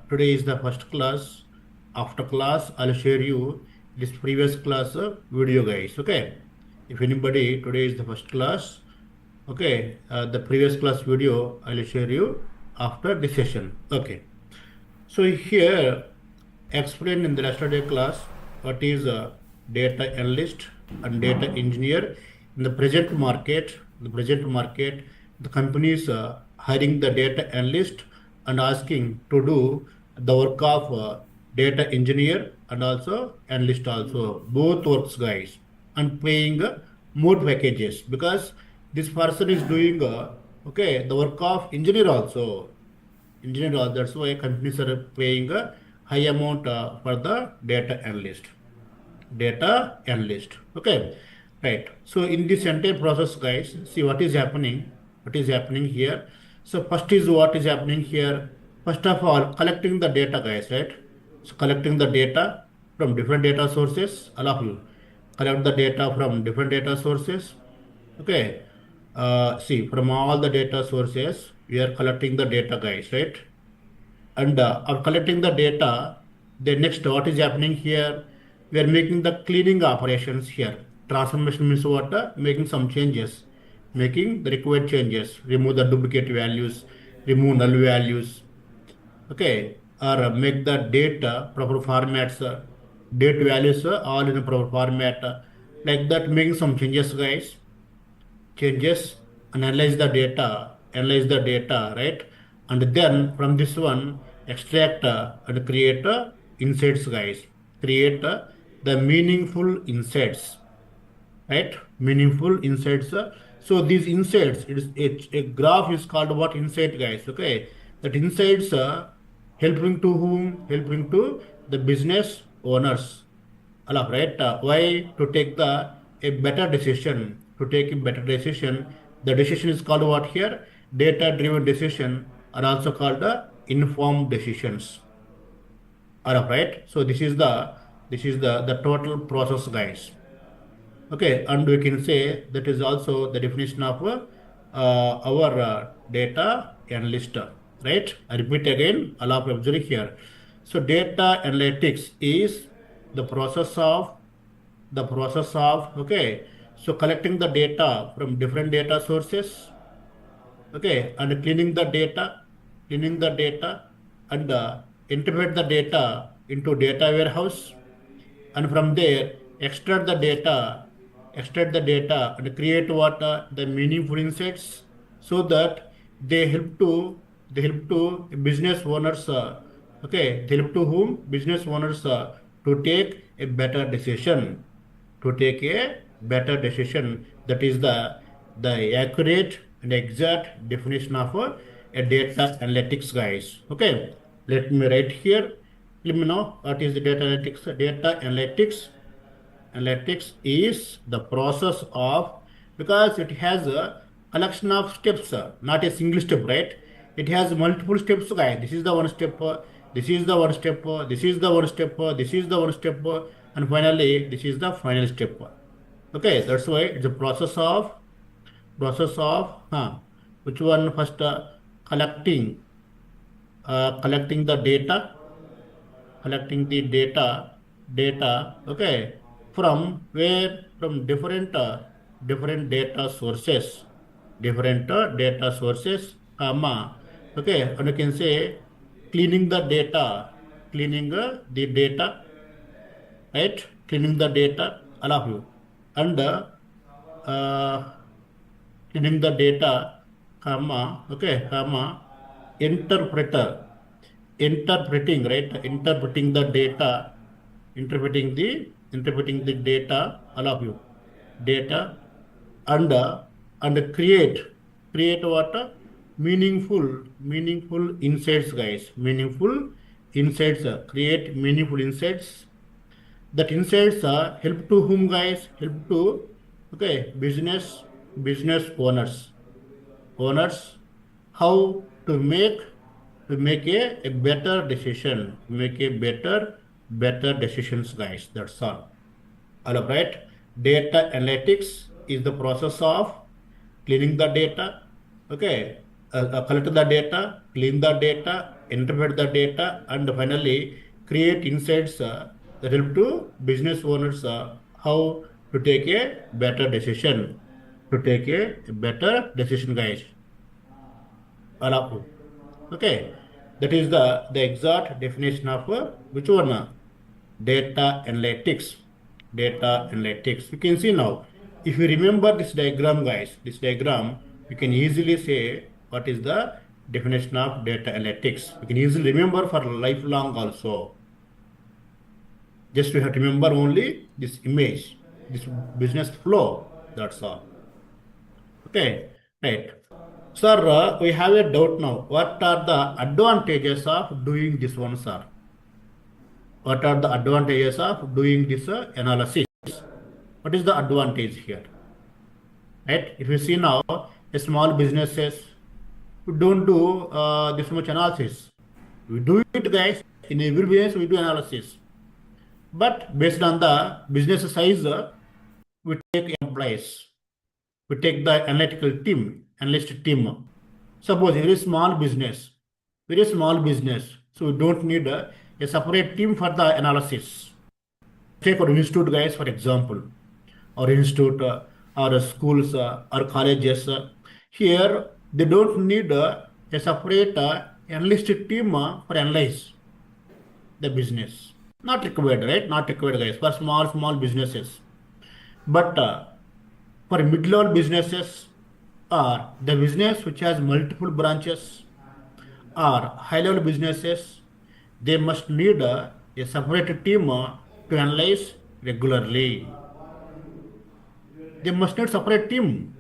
today is the first class. After class, I'll share you this previous class video, guys. Okay. If anybody today is the first class, okay, the previous class video I'll share you after this session. Okay. So here, explained in the yesterday class what is a data analyst and data engineer in the present market. The companies hiring the data analyst and asking to do the work of data engineer and also analyst also, both works, guys, and paying more packages because this person is doing okay, the work of engineer also. That's why companies are paying a high amount for the data analyst. Okay, right. So in this entire process, guys, see what is happening here. So first is what is happening here. First of all, collecting the data, guys, right? So collecting the data from different data sources. All of you collect the data from different data sources. Okay. See, from all the data sources, we are collecting the data, guys, right? And are collecting the data. Then next, what is happening here? We are making the cleaning operations here. Transformation means what? Making some changes, making the required changes, remove the duplicate values, remove null values. Okay, or make the data proper formats, date values all in a proper format. Like that, making some changes, guys. Changes, analyze the data, right? And then from this one, extract and create insights, guys. Create the meaningful insights, right? Meaningful insights. So these insights, a graph is called what insight, guys. Okay, that insights helping to whom? Helping to the business owners. Allah, right? Why? To take a better decision. To take a better decision. The decision is called what here? Data-driven decision are also called informed decisions. Allah, right? So this is the total process, guys. Okay, and we can say that is also the definition of our data analyst, right? I repeat again, allow to observe here. So data analytics is the process of okay. So collecting the data from different data sources, okay, and cleaning the data, and interpret the data into data warehouse, and from there extract the data and create what the meaningful insights so that they help to business owners, okay, they help to whom business owners to take a better decision, that is the accurate and exact definition of a data analytics, guys. Okay, let me write here. Let me know what is the data analytics. Analytics is the process of, because it has a collection of steps, not a single step, right? It has multiple steps, guys. This is the one step, this is the one step, this is the one step, this is the one step, and finally this is the final step. Okay, that's why it's a process of which one first, collecting the data, collecting the data, okay, from where? From different data sources, comma, okay, and you can say cleaning the data, the data, right? Cleaning the data, all of you, and uh, cleaning the data, comma, okay, comma, interpreter, interpreting, right? Interpreting the data, all of you, data, and create what? Meaningful insights, guys. Meaningful insights, create meaningful insights. That insights help to whom, guys? Help to, okay, business owners, how to make a better decision, make a better decisions, guys. That's all right. Data analytics is the process of cleaning the data, okay, collect the data, clean the data, interpret the data, and finally create insights that help to business owners how to take a better decision. To take a better decision, guys. All of you. Okay, that is the exact definition of which one? Data analytics. Data analytics. You can see now. If you remember this diagram, guys, this diagram, you can easily say what is the definition of data analytics. You can easily remember for lifelong also. Just you have to remember only this image, this business flow. That's all. Okay, right. Sir, we have a doubt now. What are the advantages of doing this one, sir? What are the advantages of doing this analysis? What is the advantage here? Right? If you see now, a small businesses, we don't do this much analysis. We do it, guys. In every business, we do analysis. But based on the business size, we take employees. We take the analytical team, analyst team. Suppose very small business. So we don't need a separate team for the analysis. Take our institute, guys, for example, or institute or schools or colleges. Here, they don't need a separate analyst team for analyze the business. Not required, right? Not required, guys, for small businesses. But for mid-level businesses or the business which has multiple branches or high-level businesses, they must need a separate team to analyze regularly. They must need separate team.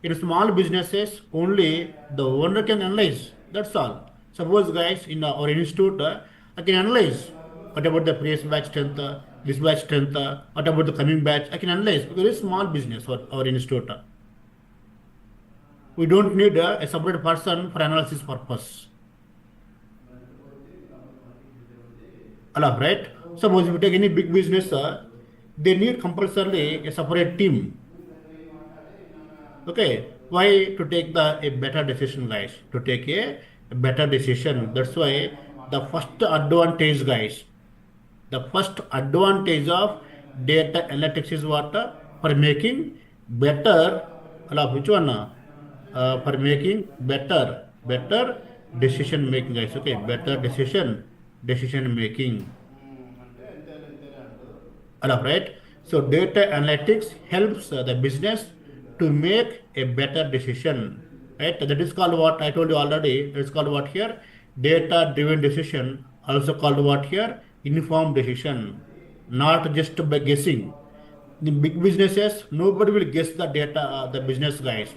In small businesses, only the owner can analyze. That's all. Suppose, guys, in our institute, I can analyze what about the previous batch strength, this batch strength, what about the coming batch. I can analyze because it's small business or our institute. We don't need a separate person for analysis purpose. Allah, right? Suppose if you take any big business, they need compulsorily a separate team. Okay, why? To take a better decision, guys. To take a better decision. That's why the first advantage, guys. The first advantage of data analytics is what? For making better, which one? For making better decision making, guys. Okay, better decision making. Right? So data analytics helps the business to make a better decision. Right? That is called what I told you already. It's called what here? Data driven decision. Also called what here? Informed decision. Not just by guessing. In big businesses, nobody will guess the data, the business, guys.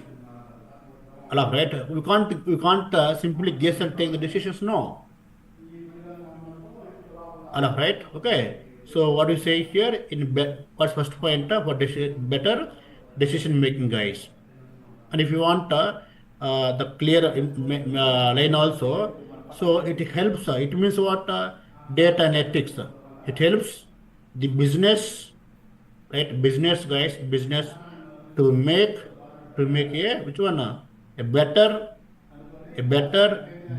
Right? We can't simply guess and take the decisions. No. Right? Okay. So what you say here in what's first point for better decision making, guys. And if you want the clear line also, so it helps. It means what? Data analytics. It helps the business, right? Business, guys, business to make a which one? A better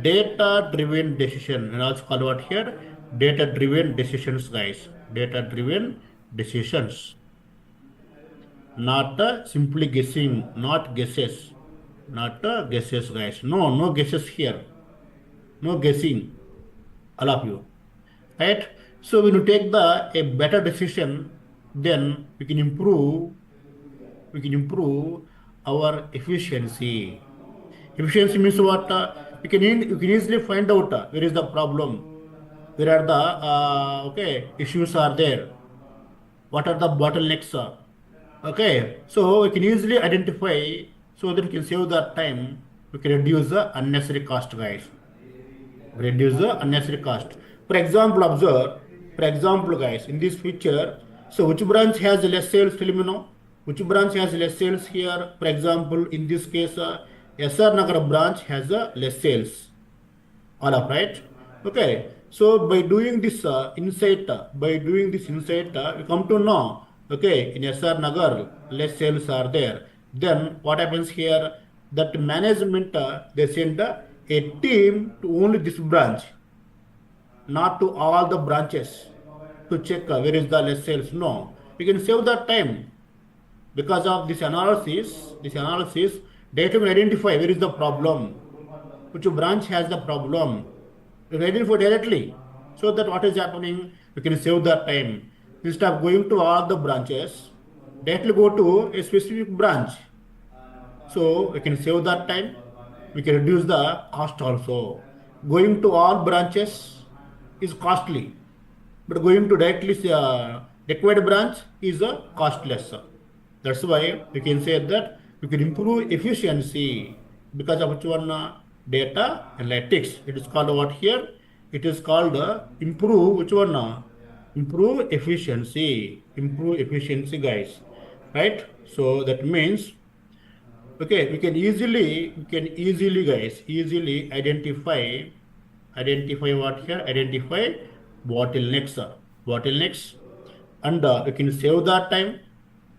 data driven decision, and also called what here? Data driven decisions, guys. Data driven decisions. Not simply guessing, not guesses. Not guesses, guys. No guesses here. No guessing. All of you. Right? So when you take a better decision, then we can improve our efficiency. Efficiency means what? You can easily find out where is the problem, where are the issues are there, what are the bottlenecks. Okay, so we can easily identify so that we can save the time. We can reduce the unnecessary cost, guys. Reduce the unnecessary cost. For example, observe. For example, guys, in this picture, so which branch has less sales? Tell me now. Which branch has less sales here? For example, in this case, SR Nagar branch has less sales. All up, right? Okay. So by doing this insight, we come to know. Okay, in SR Nagar, less sales are there. Then what happens here? That management they send a team to only this branch, not to all the branches to check where is the less sales. No, you can save that time because of this analysis. Data will identify where is the problem, which branch has the problem. You can identify directly. So that what is happening, you can save that time. Instead of going to all the branches, directly go to a specific branch. So we can save that time. We can reduce the cost also. Going to all branches is costly, but going to directly required branch is costless. That's why we can say that we can improve efficiency because of which one data analytics. It is called what here? It is called improve which one? Improve efficiency. Improve efficiency, guys. Right? So that means okay, we can easily guys easily identify what here? Identify bottlenecks. Bottlenecks, and we can save that time.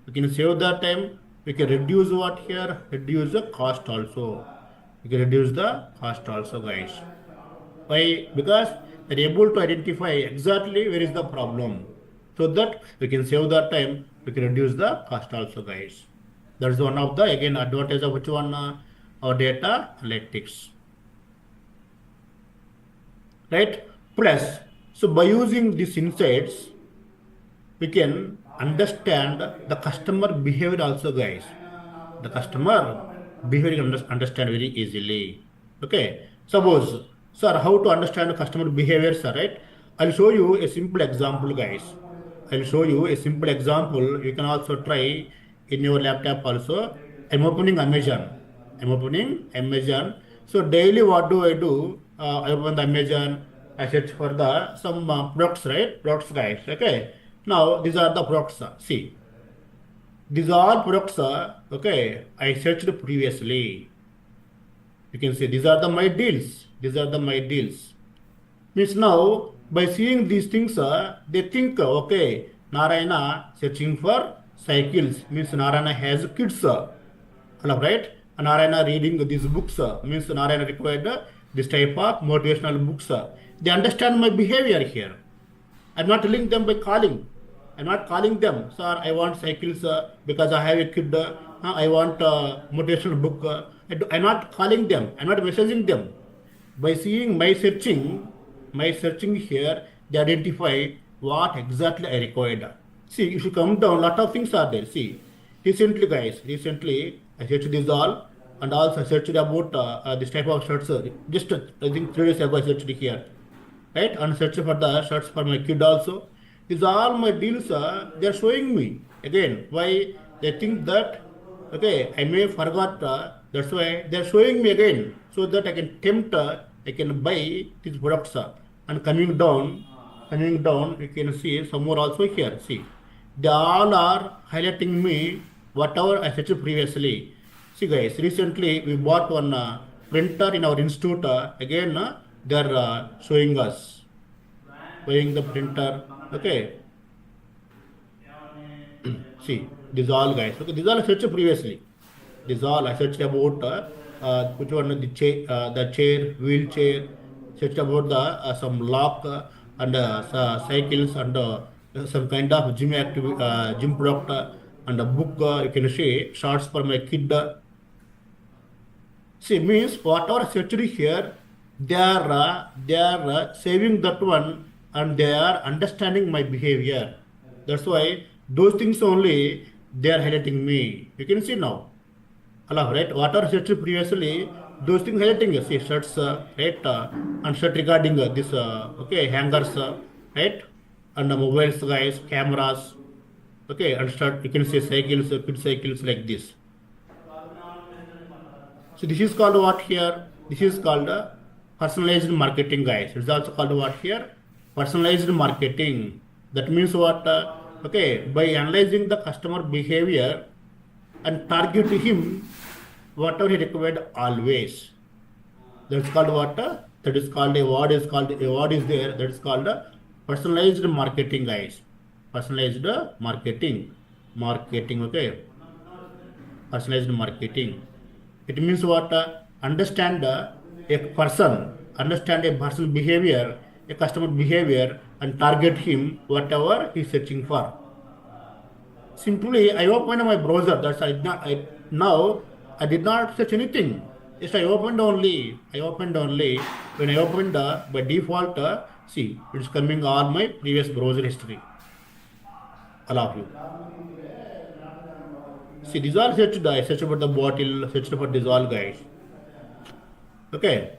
We can save that time. We can reduce what here? Reduce the cost also. We can reduce the cost also, guys. Why? Because they're able to identify exactly where is the problem. So that we can save that time, we can reduce the cost also, guys. That's one of the again advantage of which one our data analytics. Right? Plus, so by using these insights, we can understand the customer behavior also, guys. The customer behavior you can understand very easily. Okay. Suppose, sir, how to understand customer behavior, sir, right? I'll show you a simple example, guys. I'll show you a simple example. You can also try in your laptop also. I'm opening Amazon. I'm opening Amazon. So daily, what do I do? I open the Amazon. I search for the some products, right? Products, guys. Okay. Now these are the products. See, these are products. Okay. I searched previously. You can see these are the my deals. These are the my deals. Means now by seeing these things, they think okay, Narayana searching for cycles. Means Narayana has kids. Right? Narayana reading these books means Narayana required this type of motivational books. They understand my behavior here. I'm not telling them by calling. I'm not calling them, sir. I want cycles because I have a kid. I want motivational book. I'm not calling them. I'm not messaging them. By seeing my searching here, they identify what exactly I required. See, if you come down, lot of things are there. See, recently, guys, I searched this all, and also I searched about this type of shirts. Just I think 3 days ago I searched here, right? And search for the shirts for my kid also. These all my deals they are showing me again. Why they think that okay, I may forgot. That's why they are showing me again so that I can tempt. I can buy these products. And coming down, you can see some more also here. See, they all are highlighting me whatever I searched previously. See, guys, recently we bought one printer in our institute. Again, they are showing us buying the printer. Okay, see, these all, guys. Okay, these all I searched previously. These all I searched about which one the chair, wheelchair. Searched about the some lock and cycles and some kind of gym product and a book. You can see shorts for my kid. See, means whatever surgery here, they are saving that one and they are understanding my behavior. That's why those things only they are highlighting me. You can see now. Hello, right? Whatever surgery previously, those things highlighting see shirts, right? And shirt regarding this okay hangers, right? And mobiles, guys, cameras, okay, and shirt you can see cycles, kid cycles like this. So this is called what here? This is called personalized marketing, guys. It's also called what here? Personalized marketing. That means what? Okay, by analyzing the customer behavior and target him whatever he required always. That's called what? That is called a word is called a word is there. That is called personalized marketing, guys. Personalized marketing. Marketing, okay. Personalized marketing. It means what? Understand a person, understand a person's behavior, a customer behavior, and target him whatever he's searching for. Simply, I opened my browser. That's I did not. Now I did not search anything. Just I opened only. I opened only. When I opened by default, see, it's coming all my previous browser history. All of you. See, these are searched. I searched about the bottle, searched for these all guys. Okay,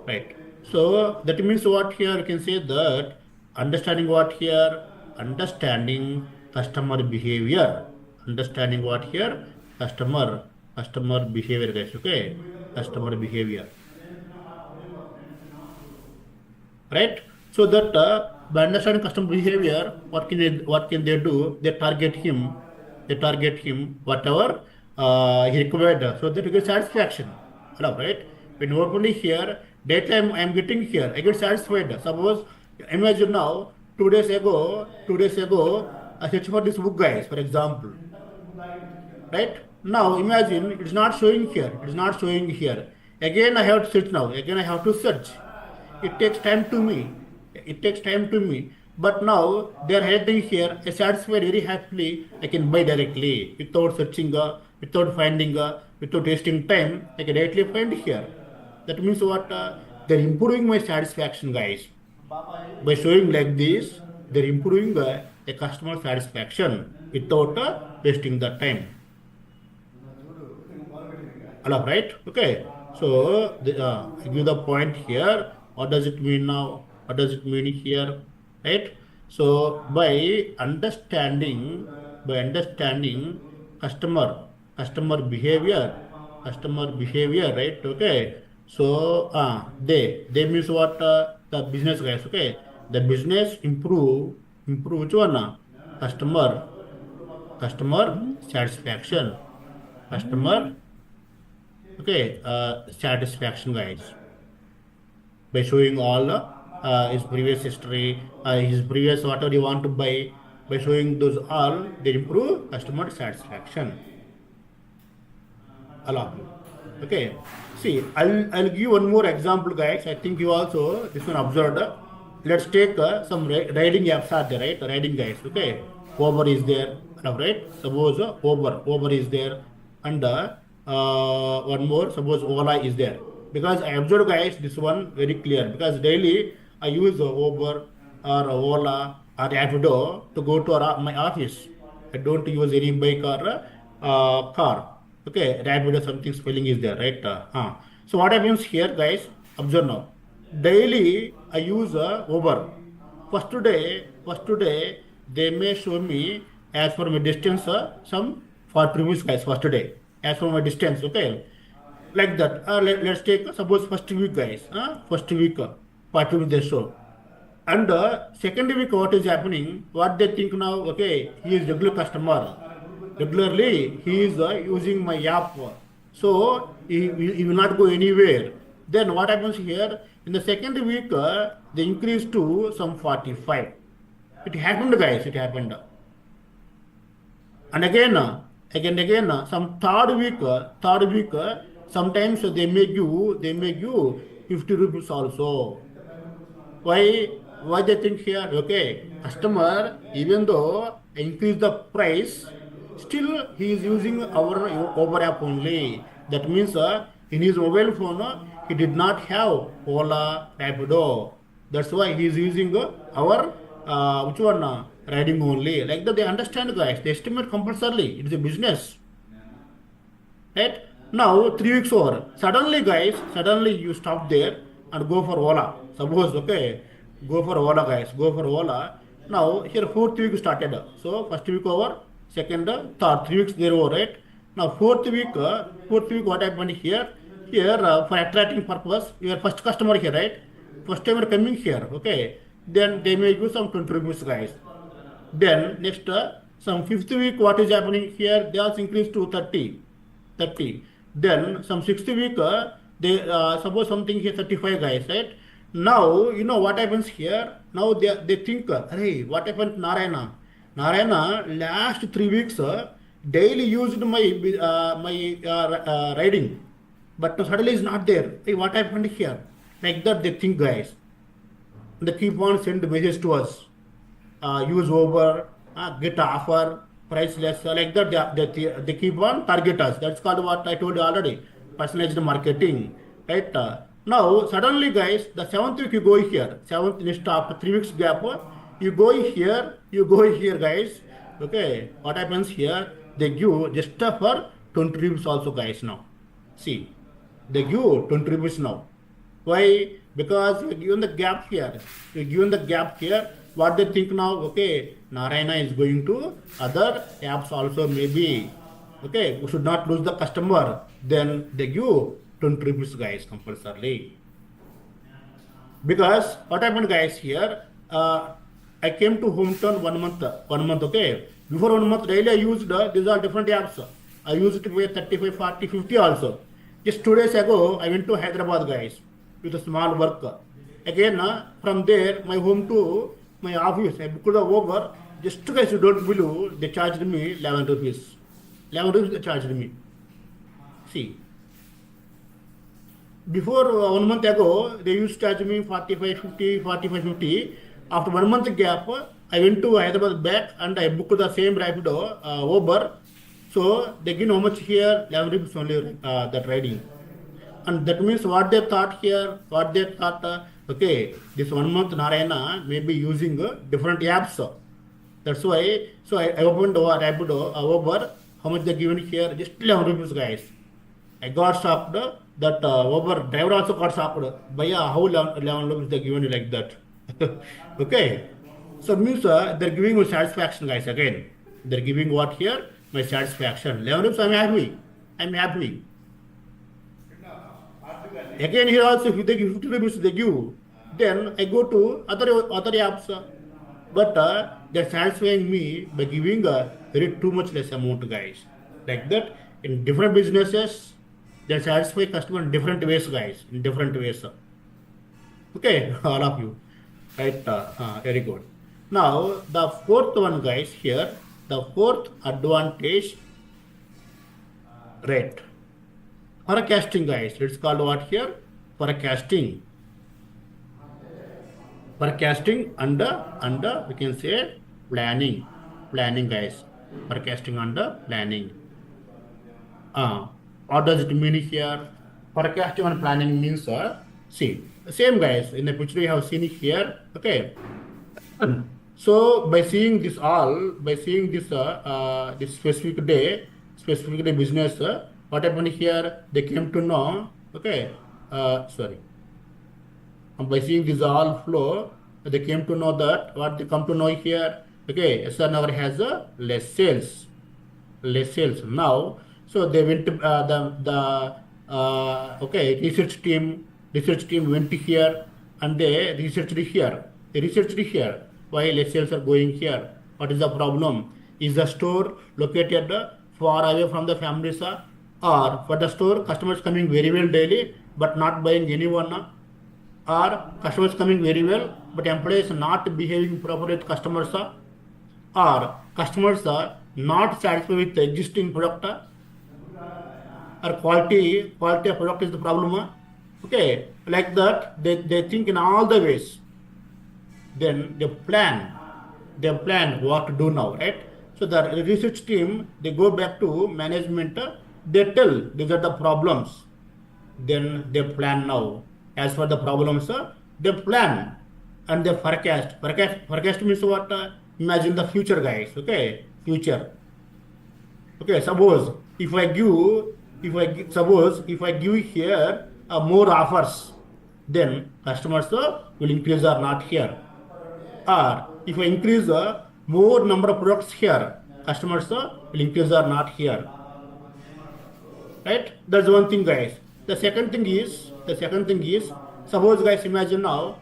right. So that means what here you can say that understanding what here, understanding customer behavior, understanding what here, customer behavior, guys. Okay, customer behavior, right? So that by understanding customer behavior, what can they do? They target him whatever he required, so that you get satisfaction. Hello, right? When you open it here, daytime I am getting here, I get satisfied. Suppose imagine now 2 days ago, I search for this book, guys, for example, right? Now imagine it's not showing here. It's not showing here. Again I have to search now. Again I have to search. It takes time to me. It takes time to me. But now they are heading here. I satisfied very happily. I can buy directly without searching, without finding, without wasting time. I can directly find here. That means what? They're improving my satisfaction, guys. By showing like this, they're improving the customer satisfaction without wasting the time. All right. Okay. So I give the point here. What does it mean now? What does it mean here? Right. So by understanding customer behavior, right? Okay. So they means what, the business, guys. Okay. The business improve which one? Customer satisfaction. Customer, okay, satisfaction, guys, by showing all his previous history, his previous whatever you want to buy. By showing those all, they improve customer satisfaction. All of you. Okay. See, I'll give one more example, guys. I think you also this one observed. Let's take some riding apps are there, right? Riding, guys. Okay. Uber is there, right? Suppose Uber is there, and one more. Suppose Ola is there. Because I observed, guys, this one very clear. Because daily I use Uber or Ola or Rapido to go to my office. I don't use any bike or car. Okay, Rapido something spelling is there, right? So what happens here, guys? Observe now. Daily I use Uber. First today, they may show me as for my distance some 40 rupees, guys. First day, as for my distance, okay, like that. Let's take suppose first week, guys. First week, 40 rupees they show. And second week, what is happening? What they think now? Okay, he is regular customer. Regularly, he is using my app, so he will not go anywhere. Then what happens here? In the second week, they increase to some 45. It happened, guys. It happened. And again, some third week, sometimes they make you 50 rupees also. Why they think here? Okay, customer, even though I increase the price, still he is using our Uber app only. That means in his mobile phone he did not have Ola, Rapido. That's why he is using our which one, riding only. Like that they understand, guys. They estimate compulsorily. It is a business. Right? Now 3 weeks over. Suddenly, guys, suddenly you stop there and go for Ola. Suppose, okay, go for Ola, guys. Go for Ola. Now here fourth week started. So first week over, second, third, 3 weeks there over, right? Now fourth week, what happened here? Here for attracting purpose, your first customer here, right? First time you're coming here, okay. Then they may give some 20 rupees, guys. Then next, some fifth week, what is happening here? They also increase to 30. Then some sixth week, they suppose something here 35, guys, right? Now you know what happens here. Now they think, hey, what happened to Narayana? Narayana last 3 weeks daily used my riding. but suddenly it's not there. Hey, what happened here? Like that they think, guys. They keep on send messages to us. Use over, get offer, price less, like that. They keep on target us. That's called what I told you already, personalized marketing, right? Now, suddenly, guys, the seventh week you go here, seventh list after 3 weeks gap, you go here, guys. Okay, what happens here? They give just for 20 rupees also, guys, now. See, they give 20 rupees now. Why? Because we're given the gap here. We're given the gap here. What they think now? Okay, Narayana is going to other apps also maybe. Okay, we should not lose the customer. Then they give 20 rupees, guys, compulsorily. Because what happened, guys, here, I came to hometown 1 month, okay. Before 1 month, daily I used, these are different apps. I used to pay 35, 40, 50 also. Just 2 days ago, I went to Hyderabad, guys, with a small work. Again, from there, my home to my office, I booked the Uber. Just, guys, you don't believe, they charged me 11 rupees. 11 rupees they charged me. See, before 1 month ago, they used to charge me 45, 50, 45, 50. After 1 month gap, I went to Hyderabad back and I booked the same Rapido, Uber. So they give how much here? 11 rupees only, that riding. And that means what they thought here, what they thought, okay, this 1 month Narayana may be using different apps. That's why, so I opened Rapido, Uber. How much they given here? Just 11 rupees, guys. I got shocked. That Uber driver also got shocked. Bhaiya, how 11 rupees they given you like that? Okay. So means they're giving me satisfaction, guys. Again, they're giving what here? My satisfaction. 11 rupees, I'm happy. I'm happy. Again, here also, if they give 50 rupees, they give. Then I go to other apps. But they're satisfying me by giving a very too much less amount, guys. Like that, in different businesses, they satisfy customer in different ways, guys. In different ways. Okay, all of you. Right, very good. Now, the fourth one, guys, here, the fourth advantage, rate. Forecasting, guys. It's called what here? Forecasting. Forecasting under we can say planning. Planning, guys. Forecasting under planning. What does it mean here? Forecasting and planning means, see, same, guys, in the picture you have seen here, okay. So by seeing this all, by seeing this this specific day business, what happened here? They came to know, okay. Sorry. By seeing this all flow, they came to know that what they come to know here, okay. SR Nagar has less sales, now. So they went to okay, research team went here and they researched here. Why less sales are going here? What is the problem? Is the store located far away from the families, or for the store customers coming very well daily but not buying anyone, or customers coming very well but employees not behaving properly with customers, or customers are not satisfied with the existing product, or quality of product is the problem. Okay, like that, they think in all the ways. Then they plan what to do now, right? So the research team, they go back to management, they tell these are the problems. Then they plan now. As for the problems, they plan and they forecast. Forecast means what? Imagine the future, guys. Okay, future. Okay, suppose if I give here more offers, then customers will increase or not here. Or if I increase more number of products here, customers will increase or not here. Right? That's one thing, guys. The second thing is, suppose, guys, imagine now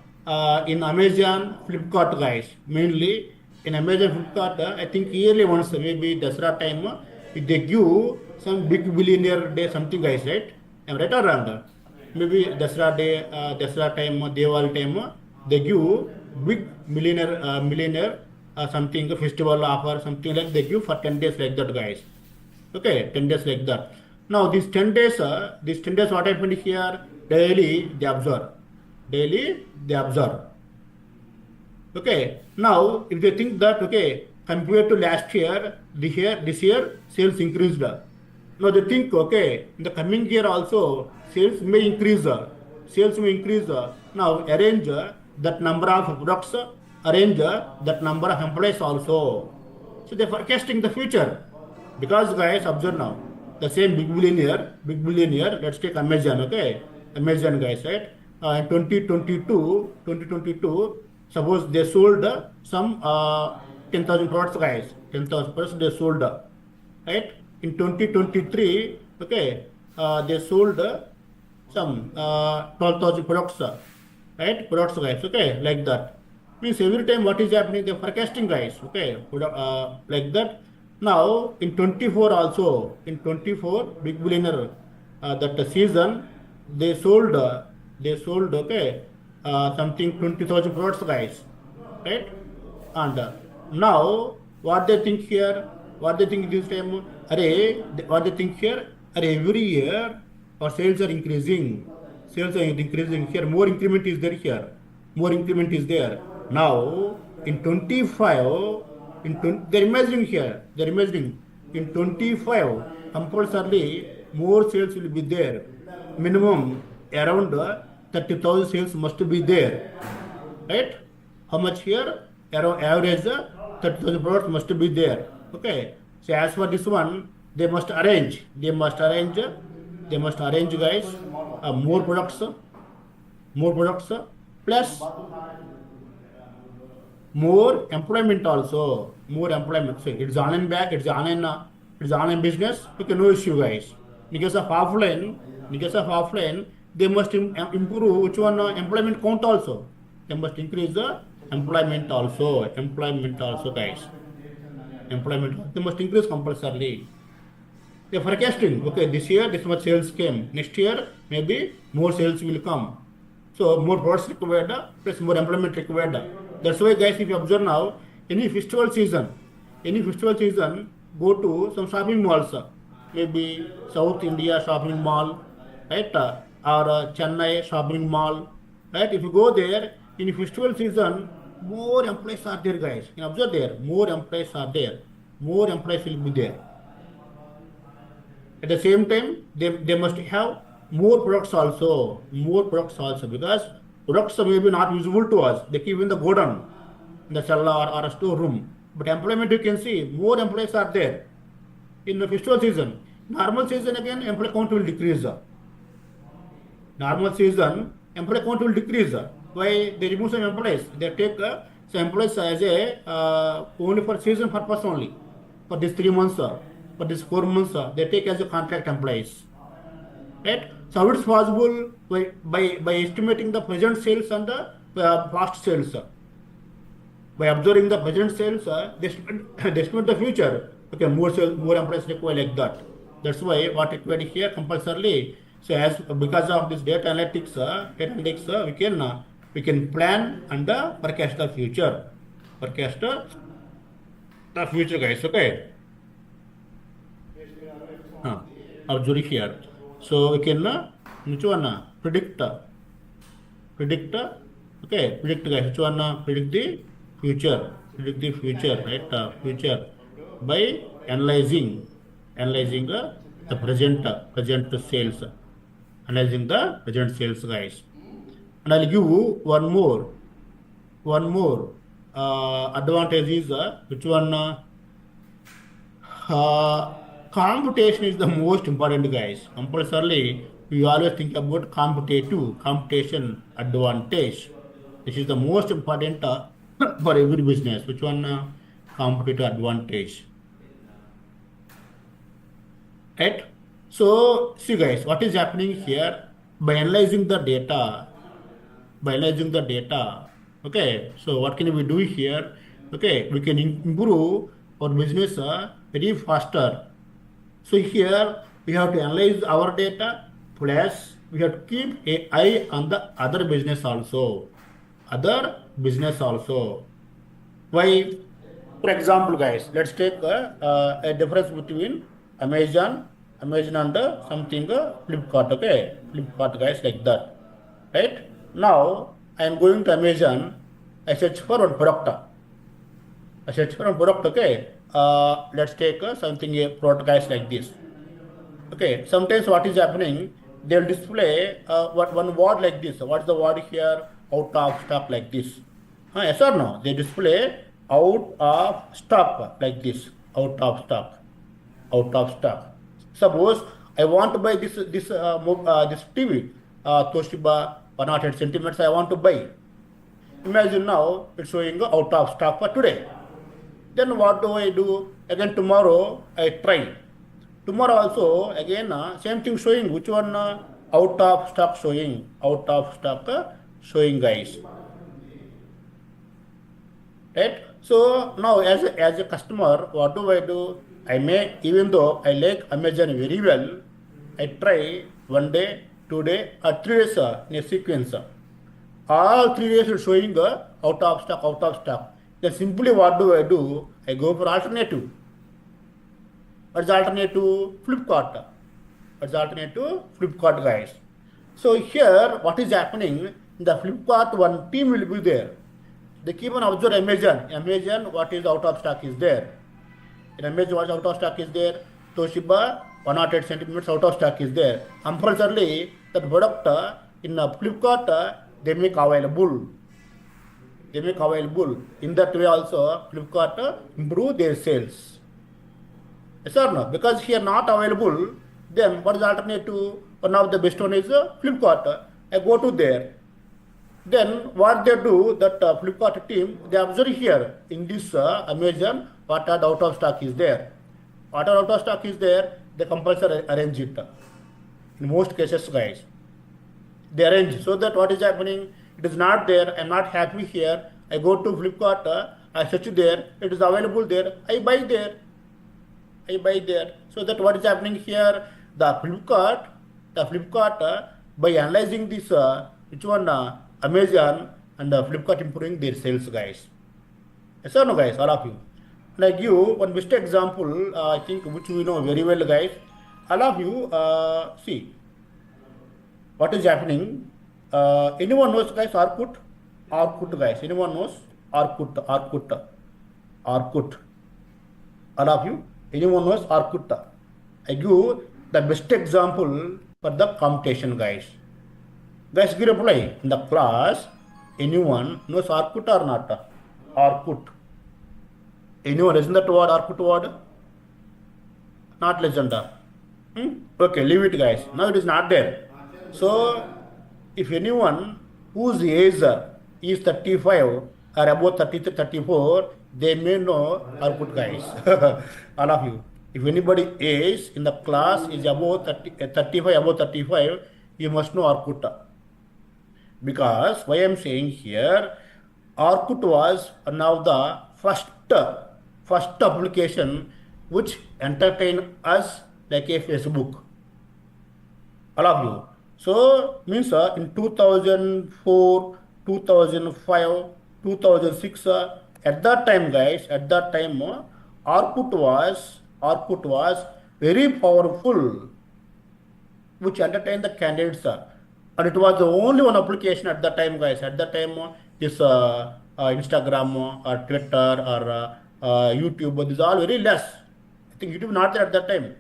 in Amazon, Flipkart, guys, mainly in Amazon, Flipkart, I think yearly once, maybe Dasra time, they give some big billionaire day something, guys, right? I'm right or wrong? Maybe Dasra day, Dasra time, Diwali time, they give big millionaire something festival offer, something like they give for 10 days like that, guys. Okay, 10 days like that. Now these 10 days, what happened here? Daily they observe. Daily they observe. Okay. Now, if they think that, okay, compared to last year, this year sales increased. Now they think, okay, in the coming year also sales may increase. Sales may increase. Now arrange that number of products, arrange that number of employees also. So they're forecasting the future. Because guys, observe now. The same big billionaire, let's take Amazon, okay? Amazon guys, right? In 2022, suppose they sold some 10,000 products, guys. 10,000 products they sold, right? In 2023, okay, they sold some 12,000 products, right? Products, guys, okay, like that. Means every time what is happening, they're forecasting, guys, okay, like that. Now, in 24 also, in 24, big billionaire, that season, they sold, okay, something 20,000 products, guys, right? And now, what they think here, what they think this time, what they think here, every year our sales are increasing. Sales are increasing here. More increment is there here. More increment is there. Now, in 25, they're imagining here. They're imagining in 25, compulsorily more sales will be there. Minimum around 30,000 sales must be there, right? How much here? Around average 30,000 products must be there. Okay. So as for this one, they must arrange, guys, more products, plus more employment also, more employment. So it's online business. Okay, no issue, guys. In case of offline, they must improve which one employment count also. They must increase the employment also, guys. Employment they must increase compulsorily. They're forecasting, okay, this year this much sales came. Next year, maybe more sales will come. So more products required, plus more employment required. That's why, guys, if you observe now, any festival season, go to some shopping malls, maybe South India shopping mall, right? Or Chennai shopping mall, right? If you go there in festival season, more employees are there, guys. You can observe there, more employees are there. More employees will be there. At the same time, they must have more products also, because products are maybe not visible to us. They keep in the godown, in the cellar or a storeroom. But employment, you can see more employees are there in the festival season. Normal season again, employee count will decrease. Normal season, employee count will decrease. Why? They remove some employees. They take some employees as a only for season purpose only. For these 3 months, for these 4 months, they take as a contract employees. Right? So how it's possible? By estimating the present sales and the past sales. By observing the present sales, they estimate the future. Okay, more sales, more employees required, like that. That's why what required here compulsorily. So as because of this we can plan and forecast the future. Forecast the future, guys. Okay. Observe here. So we can which one predict okay, predict, guys, which one predict the future, right? Future by analyzing the present sales, analyzing the present sales, guys. And I'll give you one more advantage is which one computation is the most important, guys. Compulsorily, we always think about computation advantage. This is the most important for every business. Which one competitive advantage, right? So see, guys, what is happening here by analyzing the data. Okay, so what can we do here? Okay, we can improve our business very faster. So here we have to analyze our data, plus we have to keep an eye on the other business also. Why? For example, guys, let's take a difference between Amazon Amazon and something Flipkart. Okay, Flipkart guys, like that, right? Now I am going to Amazon. I search for one product. I search for one product. Okay, let's take something a product guys like this. Okay, sometimes what is happening? They'll display what one word like this. What's the word here? Out of stock like this. Yes or no? They display out of stock like this. Out of stock. Out of stock. Suppose I want to buy this TV, Toshiba 108 centimeters. I want to buy. Imagine now it's showing out of stock for today. Then what do I do? Again tomorrow I try. Tomorrow also again same thing showing. Which one out of stock showing? Out of stock showing guys. Right? So now as a customer, what do? I may, even though I like Amazon very well, I try 1 day, 2 day, or 3 days in a sequence. All 3 days is showing out of stock, out of stock. Then simply what do? I go for alternative. What's the alternative? Flipkart. What's the alternative? Flipkart guys. So here what is happening? The Flipkart one team will be there. They keep on observe Amazon. Amazon, what is out of stock is there. In Amazon, what out of stock is there. Toshiba 108 centimeters out of stock is there. Compulsorily, that product in Flipkart, they make available. They make available. In that way also, Flipkart improve their sales. Yes or no? Because here not available, then what is the alternative? One of the best one is Flipkart. I go to there. Then what they do, that Flipkart team, they observe here in this Amazon what are out of stock is there. What are out of stock is there, they compulsory arrange it. In most cases, guys, they arrange so that what is happening, it is not there, I'm not happy here. I go to Flipkart, I search there, it is available there, I buy there. I buy there. So that what is happening here, the Flipkart by analyzing this, which one Amazon and Flipkart improving their sales, guys. Yes or no, guys? All of you. And I give one best example, I think, which we know very well, guys. All of you, see what is happening. Anyone knows, guys? Orkut? Orkut, guys. Anyone knows? Orkut. All of you. Anyone knows Orkut? I give the best example for the computation, guys. Guys, give reply in the class. Anyone knows Orkut or not? Orkut. Anyone isn't that word Orkut word? Not legendary. Okay, leave it, guys. Now it is not there. So if anyone whose age is 35 or about 33, 34, they may know Orkut, guys. All of you. If anybody age in the class is about 35, above 35, you must know Orkut. Because why I am saying here, Orkut was one of the first application which entertained us like a Facebook. All of you. So means in 2004, 2005, 2006, at that time, guys, Orkut was very powerful, which entertained the candidates. And it was the only one application at that time, guys. At that time, this Instagram or Twitter or YouTube, these are all very less. I think YouTube not there at that time.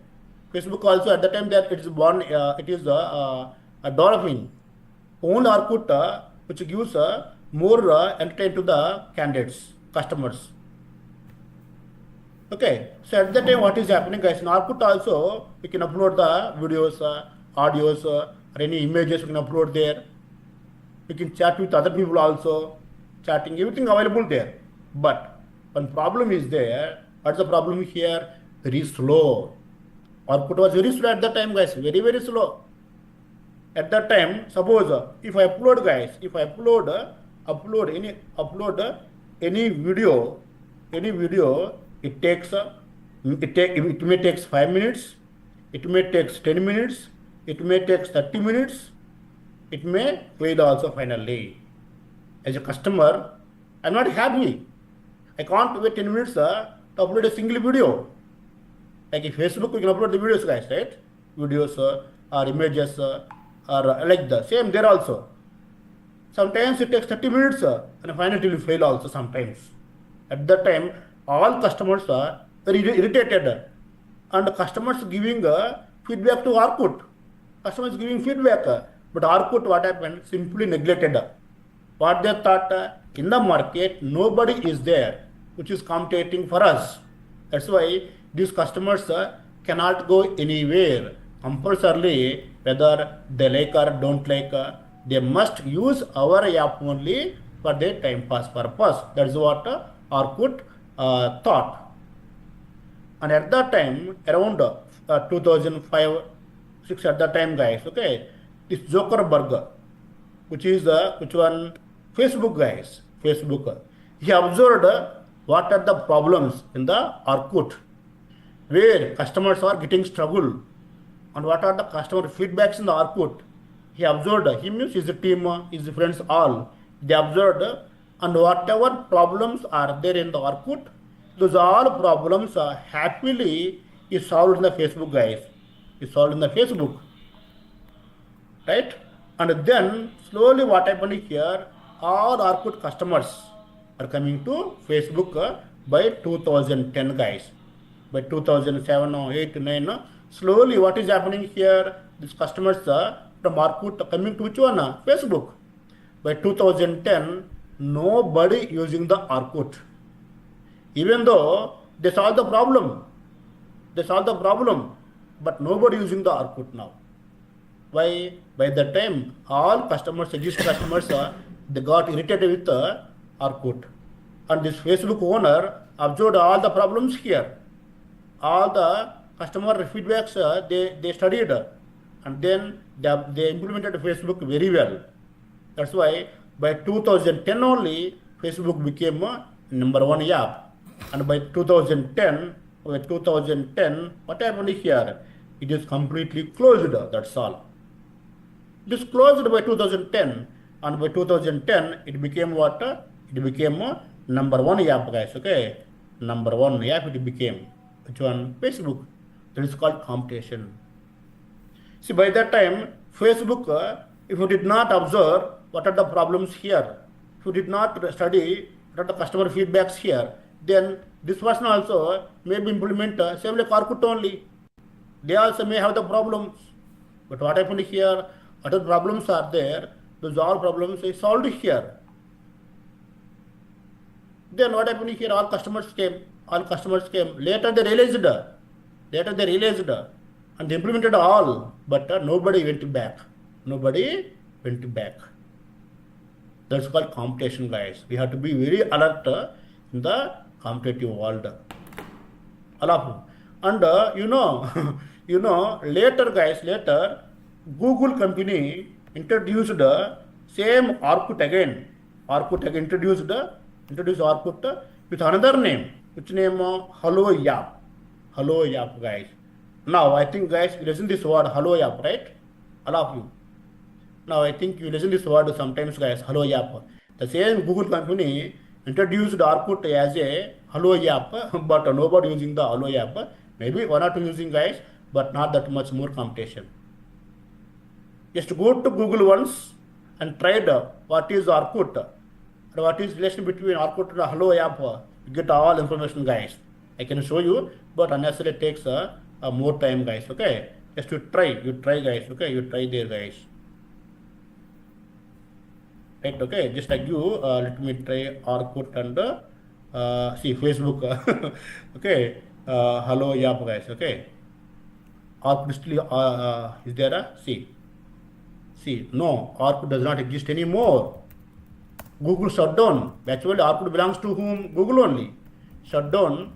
Facebook also at that time that it is born. It is a developing. Only Orkut, which gives more entertainment to the candidates, customers. Okay, so at that time, what is happening, guys? In Orkut also, we can upload the videos, audios, or any images we can upload there. We can chat with other people also, chatting, everything available there. But one problem is there. What's the problem here? Very slow. Orkut was very slow at that time, guys. Very, very slow. At that time, suppose if I upload, guys, if I upload any video, it takes it may takes 5 minutes, it may takes 10 minutes, it may takes 30 minutes, it may fail also finally. As a customer, I'm not happy. I can't wait 10 minutes to upload a single video. Like in Facebook, we can upload the videos, guys, right? videos or images or like the same there also. Sometimes it takes 30 minutes and finally it will fail also sometimes. At that time, all customers are very irritated and customers giving feedback to Orkut. Customers giving feedback, but Orkut what happened? Simply neglected. What they thought in the market, nobody is there which is competing for us. That's why these customers cannot go anywhere. Compulsorily, whether they like or don't like, they must use our app only for their time pass purpose. That's what Orkut thought. And at that time, around 2005, 6 at that time, guys, okay, this Zuckerberg, which is which one? Facebook, guys, Facebook. He observed what are the problems in the Orkut, where customers are getting struggle, and what are the customer feedbacks in the Orkut. He observed him, his team, his friends, all. They observed, and whatever problems are there in the Orkut, those all problems are happily is solved in the Facebook, guys. Is solved in the Facebook, right? And then slowly what happened here, all Orkut customers are coming to Facebook by 2010, guys. By 2007 or 8, 9, slowly what is happening here, these customers from Orkut are coming to which one? Facebook. By 2010, nobody using the Orkut. Even though they solve the problem, but nobody using the Orkut now. Why? By that time, all customers, existing customers, they got irritated with Orkut. And this Facebook owner observed all the problems here. All the customer feedbacks they studied and then they implemented Facebook very well. That's why by 2010 only, Facebook became number one app. And by 2010, what happened here? It is completely closed. That's all. It is closed by 2010, and by 2010 it became what? It became number one app, guys. Okay, number one app it became. Which one? Facebook. That is called competition. See, by that time, Facebook, if you did not observe what are the problems here, if you did not study what are the customer feedbacks here, then this person also may be implement same like Orkut only. They also may have the problems. But what happened here? Other problems are there. Those all problems are solved here. Then what happened here? All customers came. Later they realized, and they implemented all, but nobody went back. That's called competition, guys. We have to be very alert in the competitive world. All of them. And later, Google company introduced same Orkut again. Introduced Orkut with another name. Which name? Hello Yap. Hello Yap, guys. Now I think, guys, you listen this word Hello Yap, right? All of you. Now I think you listen this word sometimes, guys. Hello Yap. The same Google company introduced Orkut as a Hello Yap, but nobody using the Hello Yap. Maybe one or two using, guys, but not that much more competition. Just go to Google once and try what is Orkut, and what is relation between Orkut and Hello App. You get all information, guys. I can show you, but unnecessarily it takes more time, guys. Okay, just you try, guys. Okay, you try there, guys. Right? Okay, just like you. Let me try Orkut and see Facebook. Okay, Hello App, guys. Okay, Orkut still is there? See, no, Orkut does not exist anymore. Google shut down. Actually, Orkut belongs to whom? Google only. Shut down.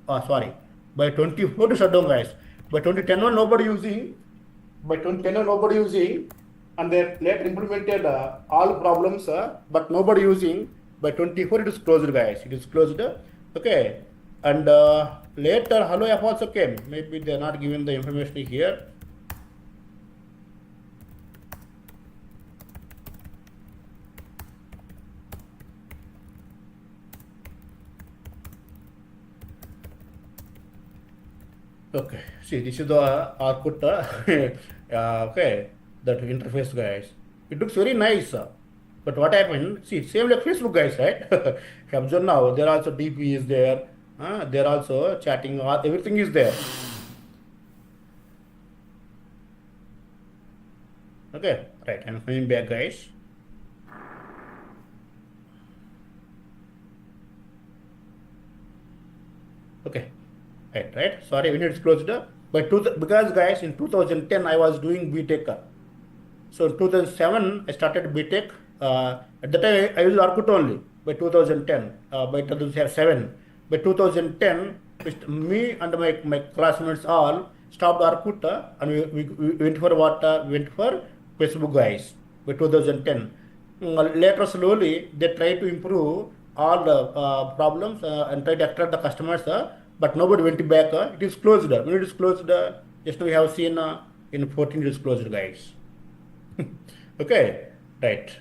Sorry. By 2014 shut down, guys. By 2010 nobody using. And they later implemented all problems, but nobody using. By 24 it is closed, guys. It is closed. Okay. And later Hello App also came. Maybe they are not giving the information here. Okay, see, this is the output. Okay, that interface, guys. It looks very nice. But what happened? See, same like Facebook, guys, right? If you observe now, there also DP is there. There also chatting. Everything is there. Okay, right. I'm coming back, guys. Okay, right. Sorry, when it's closed. But because, guys, in 2010 I was doing BTech. So in 2007, I started BTech. At the time, I used Orkut only by 2010. By 2007, by 2010, me and my classmates all stopped Orkut and we went for what? Went for Facebook, guys, by 2010. Later, slowly, they try to improve all the problems and try to attract the customers, but nobody went back. It is closed. When it is closed, just we have seen in 14 it is closed, guys. Okay, right.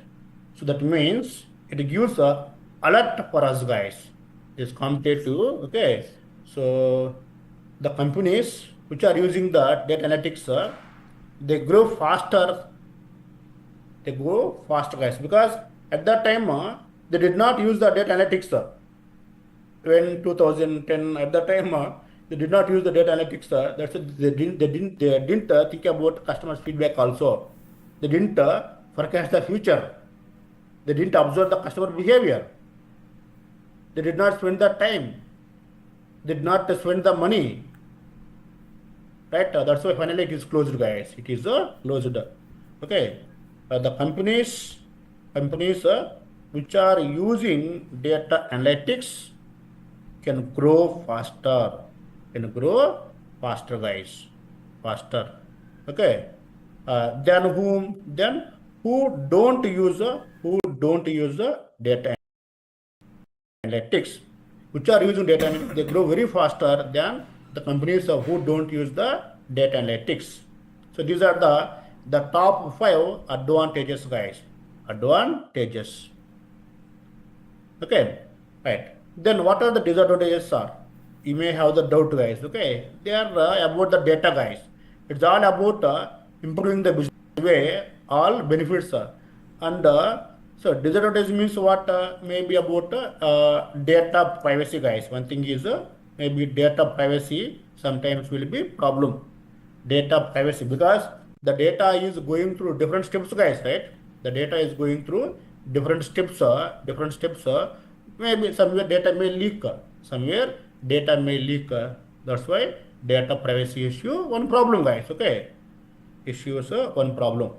So that means it gives a alert for us, guys. Is compared to, okay. So the companies which are using the data analytics, they grow faster. They grow faster, guys, because at that time they did not use the data analytics. When 2010, at that time they did not use the data analytics. That's it, they didn't think about customers feedback also. They didn't forecast the future. They didn't observe the customer behavior. They did not spend the time. They did not spend the money. Right? That's why finally it is closed, guys. It is closed. Okay. The companies which are using data analytics can grow faster. Can grow faster, guys. Faster. Okay. Then who don't use the data analytics, which are using data analytics, they grow very faster than the companies who don't use the data analytics. So these are the top 5 advantages, guys. Advantages. Okay, right. Then what are the disadvantages, sir? You may have the doubt, guys. Okay, they are about the data, guys. It's all about improving the business way, all benefits. And so disadvantage means what? Maybe about data privacy, guys. One thing is maybe data privacy sometimes will be problem. Data privacy, because the data is going through different steps, guys, right? The data is going through different steps. Maybe somewhere data may leak. Somewhere data may leak. That's why data privacy issue one problem, guys. Okay, issues one problem.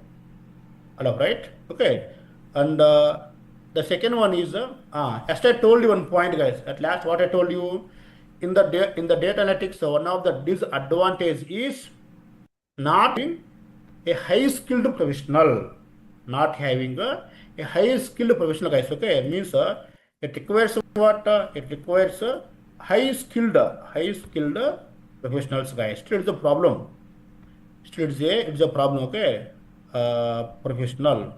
All right. Okay, and the second one is as I told you one point, guys. At last, what I told you in the data analytics, one of the disadvantage is not having a high skilled professional. Not having a high skilled professional, guys. Okay, means it requires what? It requires high skilled professionals, guys. Still, it's a problem. Still, it's a problem. Okay, professional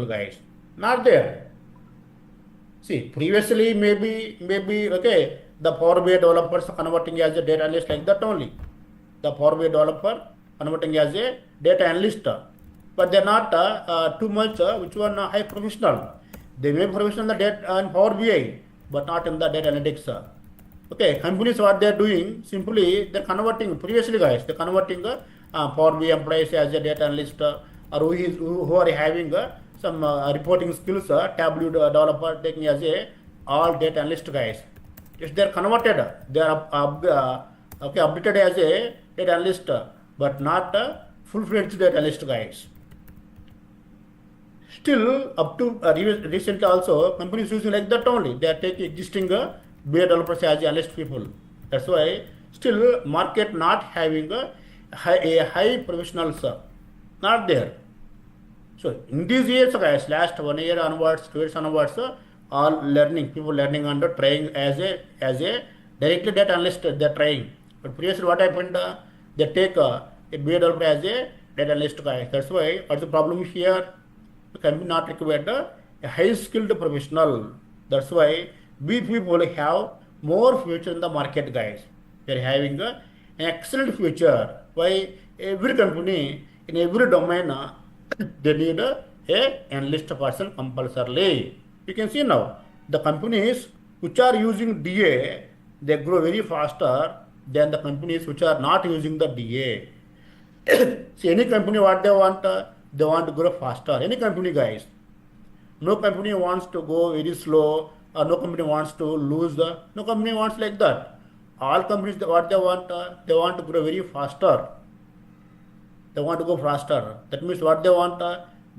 guys, not there. See, previously maybe okay, the Power BI developers converting as a data analyst like that only. The Power BI developer converting as a data analyst, but they're not too much. Which one high professional? They may be professional in the data and Power BI, but not in the data analytics. Okay, companies what they're doing simply they're converting previously, guys. They're converting Power BI employees as a data analyst, or who are having some reporting skills. Tableau developer taking as a all data analyst, guys. If they're converted, they are okay updated as a data analyst, but not full-fledged data analyst, guys. Still, up to recently also, companies using like that only. They are taking existing BI developers as analyst people. That's why still market not having a high professionals, not there. So in these years, guys, last 1 year onwards, 2 years onwards, all people learning and trying as a directly data analyst. They're trying. But previously, what happened? They take a BI developer as a data analyst, guys. That's why what's the problem here? Can be not required a high skilled professional. That's why we people have more future in the market, guys. They're having a an excellent future. Why? Every company in every domain they need a analyst person compulsorily. You can see now the companies which are using DA, they grow very faster than the companies which are not using the DA. See, any company what they want to grow faster. Any company, guys. No company wants to go very slow, or no company wants to lose the. No company wants like that. All companies, what they want to grow very faster. They want to go faster. That means what they want,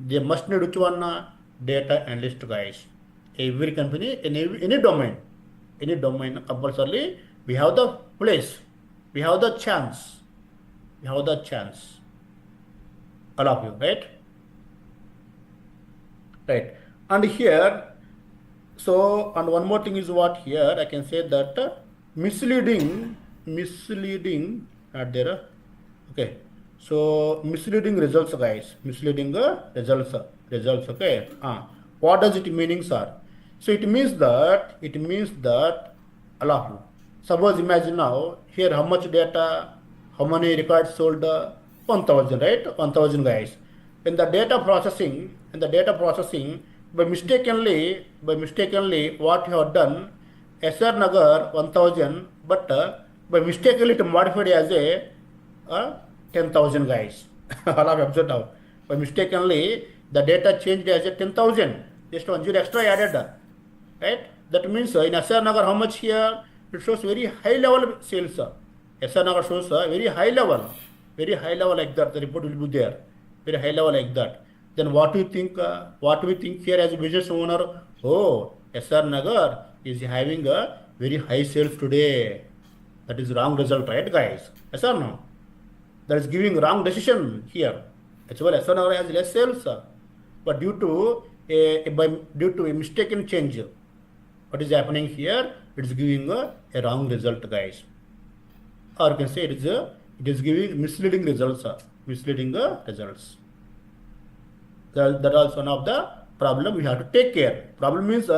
they must need which one? Data analyst, guys. Every company in any domain compulsorily, we have the place, we have the chance, we have the chance. All of you, right? Right. And here, so, and one more thing is what here I can say that misleading, not there. Okay. So misleading results, guys. Misleading results. Okay. What does it meaning, sir? So it means that Allah. Suppose imagine now here how much data, how many records sold? 1,000, right? 1,000, guys. In the data processing, by mistakenly, what you have done, SR Nagar 1,000, but by mistakenly it modified as a 10,000, guys. All of you observe now. By mistakenly, the data changed as a 10,000. Just 1 0 extra added, right? That means in SR Nagar, how much here? It shows very high level sales. SR Nagar shows very high level like that. The report will be there, very high level like that. Then what do you think? What we think here as a business owner? Oh, SR Nagar is having a very high sales today. That is wrong result, right, guys? Yes or no? That is giving wrong decision here. Actually, SR Nagar has less sales, but due to a mistaken change, what is happening here? It is giving a wrong result, guys. Or you can say it is giving misleading results. Misleading results. That is one of the problem we have to take care. Problem means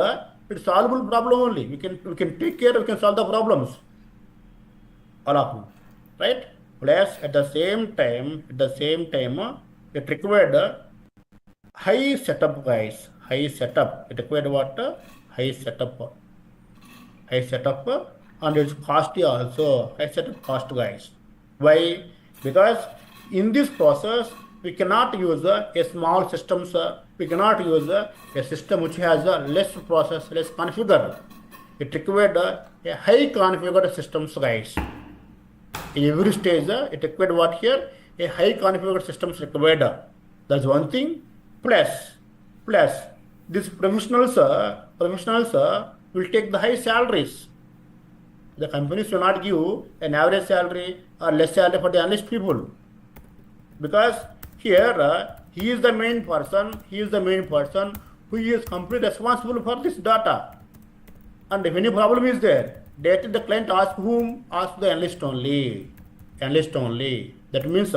it's solvable problem only. We can take care. We can solve the problems. All of them, right? Plus at the same time, it required high setup, guys. High setup. It required what? High setup. And it's costly also. High setup cost, guys. Why? Because in this process, we cannot use a small systems. We cannot use a system which has a less process, less configured. It required a high configured systems, guys. In every stage, it required what here? A high configured systems required. That's one thing. Plus, these professionals will take the high salaries. The companies will not give an average salary or less salary for the analyst people. Because here, he is the main person who is completely responsible for this data. And if any problem is there, the client asks whom? Asks the analyst only. That means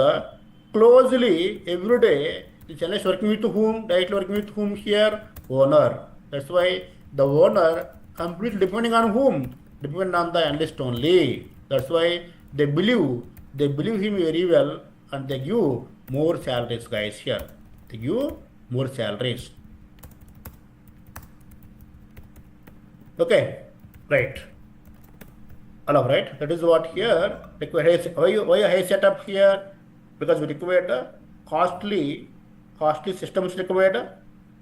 closely every day, this analyst working with whom? Directly working with whom here? Owner. That's why the owner completely depending on whom? Depend on the analyst only. That's why they believe him very well, and they give more salaries, guys. Here they give more salaries. Okay, right. All right. That is what here required. Why high setup here? Because we required costly systems required,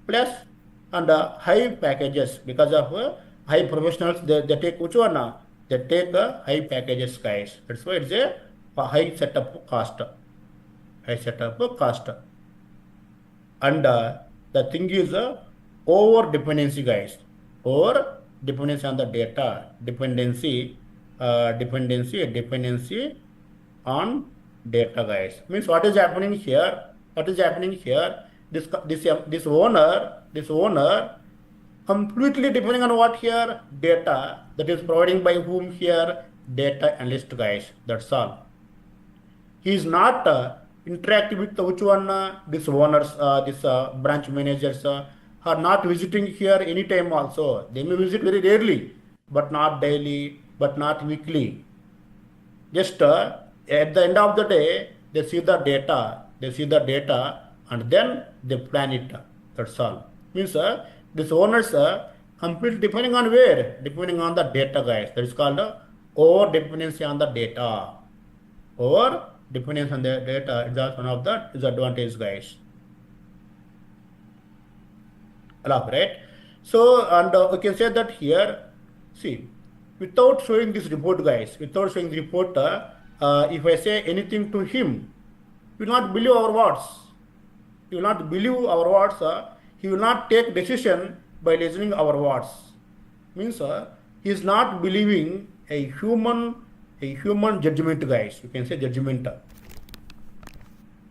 plus and high packages because of high professionals. They take which one? They take high packages, guys. That's why it's a high setup cost. And the thing is over dependency, guys. Over dependency on the data. Dependency on data, guys. Means what is happening here? This owner completely depending on what here? Data that is providing by whom here? Data analyst, guys. That's all. He is not interacting with which one? These owners, this branch managers are not visiting here anytime also. They may visit very rarely, but not daily, but not weekly. Just At the end of the day, they see the data, and then they plan it. That's all. Means these owners completely depending on where? Depending on the data, guys. That is called over dependency on the data. Over dependence on the data is also one of the disadvantages, guys. Elaborate. So, and we can say that here, see, without showing this report, guys, without showing the report, if I say anything to him, he will not believe our words. He will not believe our words. He will not take decision by listening our words. Means he is not believing a human judgment, guys. You can say judgment.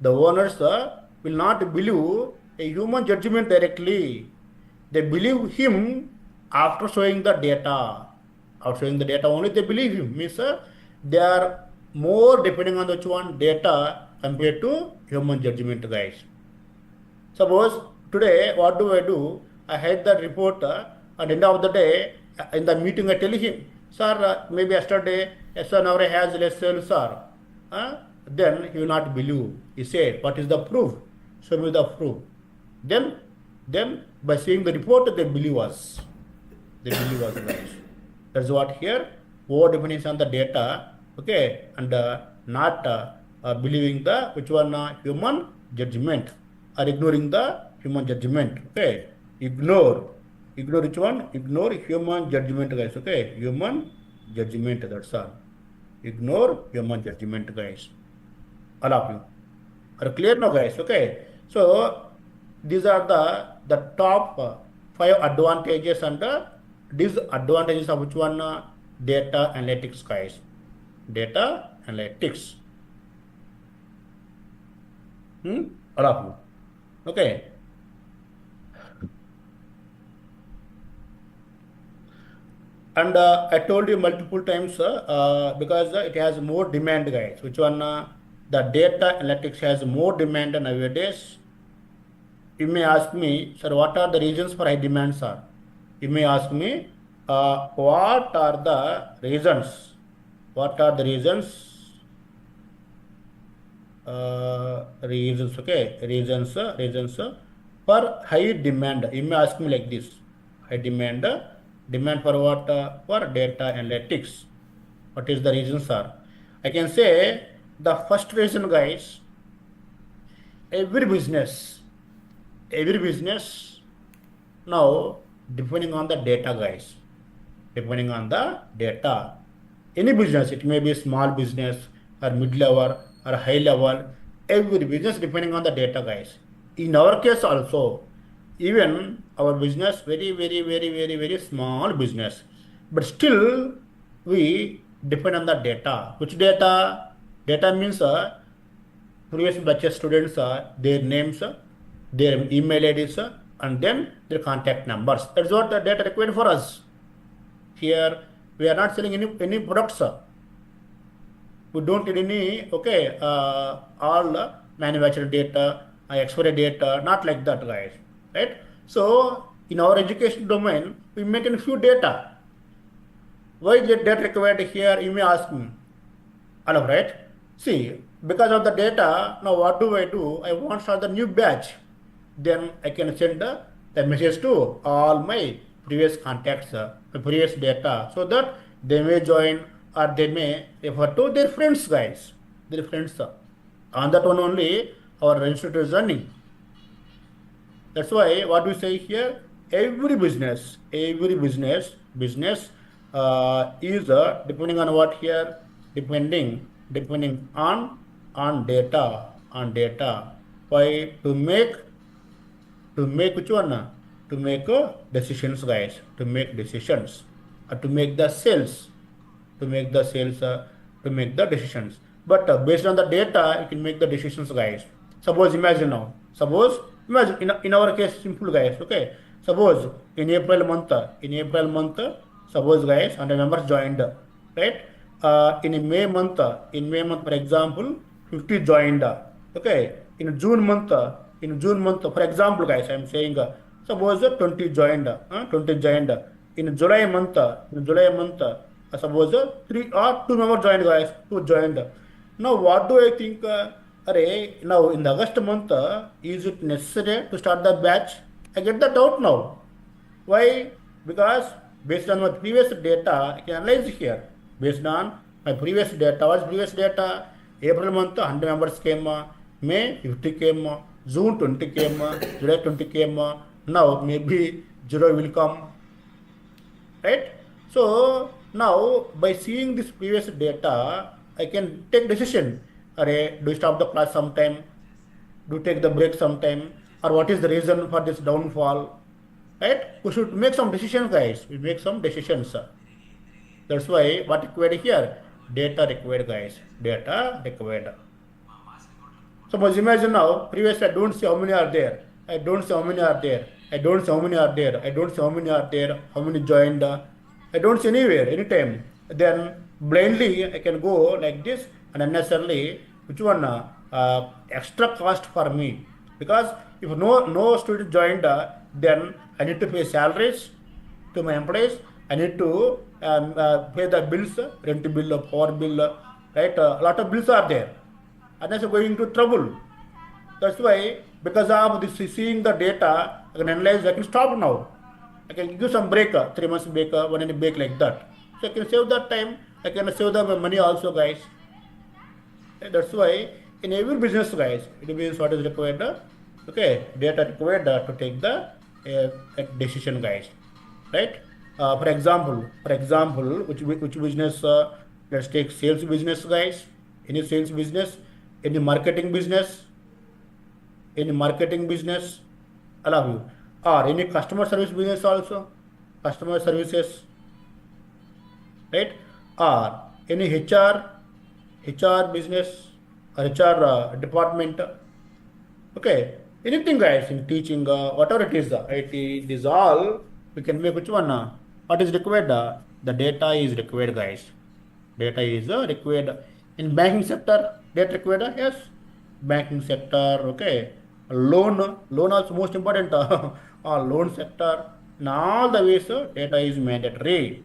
The owners will not believe a human judgment directly. They believe him after showing the data. After showing the data only they believe him. Means they are more depending on which one data compared to human judgment, guys. Suppose today, what do? I had the report at the end of the day, in the meeting I tell him, sir, maybe yesterday, SNR has less sales, sir. Then he will not believe. He say, what is the proof? Show me the proof. Then by seeing the report, they believe us. They believe us, guys. That's what here, over dependence on the data, okay, and not believing the which one human judgment, or ignoring the human judgment, okay. Ignore which one? Ignore human judgment, guys, okay. Human judgment, that's all. Ignore human judgment, guys. All of you are clear now, guys, okay. So these are the top 5 advantages and disadvantages of which one? Data analytics, guys. Data analytics. All of you. Okay. And I told you multiple times because it has more demand, guys. Which one? The data analytics has more demand nowadays. You may ask me, sir, what are the reasons for high demand, sir? You may ask me, what are the reasons? What are the reasons? Reasons, okay. Reasons for high demand. You may ask me like this: high demand. Demand for what? For data analytics. What is the reason, sir? I can say the first reason, guys. Every business now depending on the data, guys. Depending on the data. Any business, it may be small business or mid-level or high level. Every business depending on the data, guys. In our case also, even our business very small business, but still we depend on the data. Which data? Data means previous batch students, their names, their email IDs, and then their contact numbers. That's what the data required for us. Here we are not selling any products. We don't need any, okay, all manufacturer data, expiry data, not like that, guys. Right? So in our education domain, we maintain few data. Why is that data required here? You may ask me. All right. See, because of the data, now what do? I want to start the new batch. Then I can send the message to all my previous contacts, my previous data, so that they may join or they may refer to their friends, guys. Their friends. On that one only, our institute is running. That's why what we say here, every business is depending on what here, depending on data. Why? To make which one? To make decisions, guys. To make decisions, to make the sales, to make the decisions. But based on the data, you can make the decisions, guys. Imagine in our case, simple, guys. Okay. Suppose in April month, suppose, guys, 100 members joined, right? In May month, for example, 50 joined. Okay. In June month, for example, guys, I am saying, suppose 20 joined. In July month, suppose 3 or 2 members joined, guys. 2 joined. Now, what do I think? Array, now in the August month, is it necessary to start the batch? I get the doubt now. Why? Because based on my previous data, I can analyze here. Based on my previous data, what's previous data? April month, 100 members came, May 50 came, June 20 came, July 20 came. Now maybe zero will come, right? So now by seeing this previous data, I can take decision. Array, do you stop the class sometime? Do you take the break sometime? Or what is the reason for this downfall? Right? We should make some decisions, guys. We make some decisions. That's why what required here? Data required, guys. Data required. Suppose imagine now, previously I don't see how many are there. I don't see how many are there. I don't see how many are there. I don't see how many are there. How many joined. I don't see anywhere, anytime. Then blindly I can go like this and unnecessarily, which one extra cost for me. Because if no student joined, then I need to pay salaries to my employees. I need to pay the bills, rent bill, power bill, right? A lot of bills are there. Unless you're going into trouble. That's why, because of this seeing the data, I can analyze, I can stop now. I can give some break, 3 months break, 1 year break like that. So I can save that time, I can save the money also, guys. That's why in every business, guys, it means what is required. Okay, data required to take the decision, guys. Right? For example, which business? Let's take sales business, guys. Any sales business, any marketing business, allow you, or any customer service business also, customer services, right? Or any HR business or HR department. Okay, anything, guys, in teaching, whatever it is, IT, this all we can make which one? What is required? The data is required, guys. Data is required. In banking sector, data required? Yes. Banking sector, okay. Loan also most important. Loan sector. In all the ways, data is mandatory.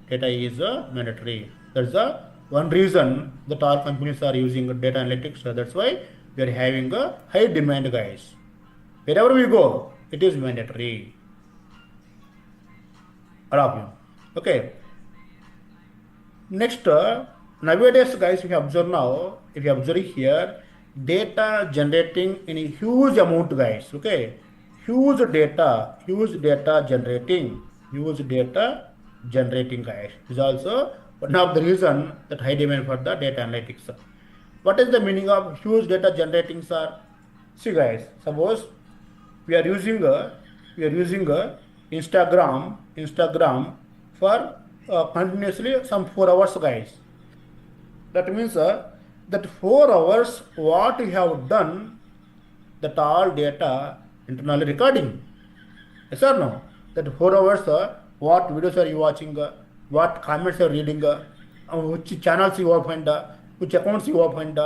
Data is mandatory. That's the one reason that all companies are using data analytics. That's why we are having a high demand, guys. Wherever we go, it is mandatory. All of you. Okay. Next, nowadays, guys, if you observe here, data generating in a huge amount, guys. Okay, huge data generating, guys, is also one of the reason that high demand for the data analytics. What is the meaning of huge data generating, sir? See, guys, suppose we are using Instagram for continuously some 4 hours, guys. That means that 4 hours what you have done, that all data internally recording. Yes or no? That 4 hours what videos are you watching, what comments are reading, which channels you opened, which accounts you opened,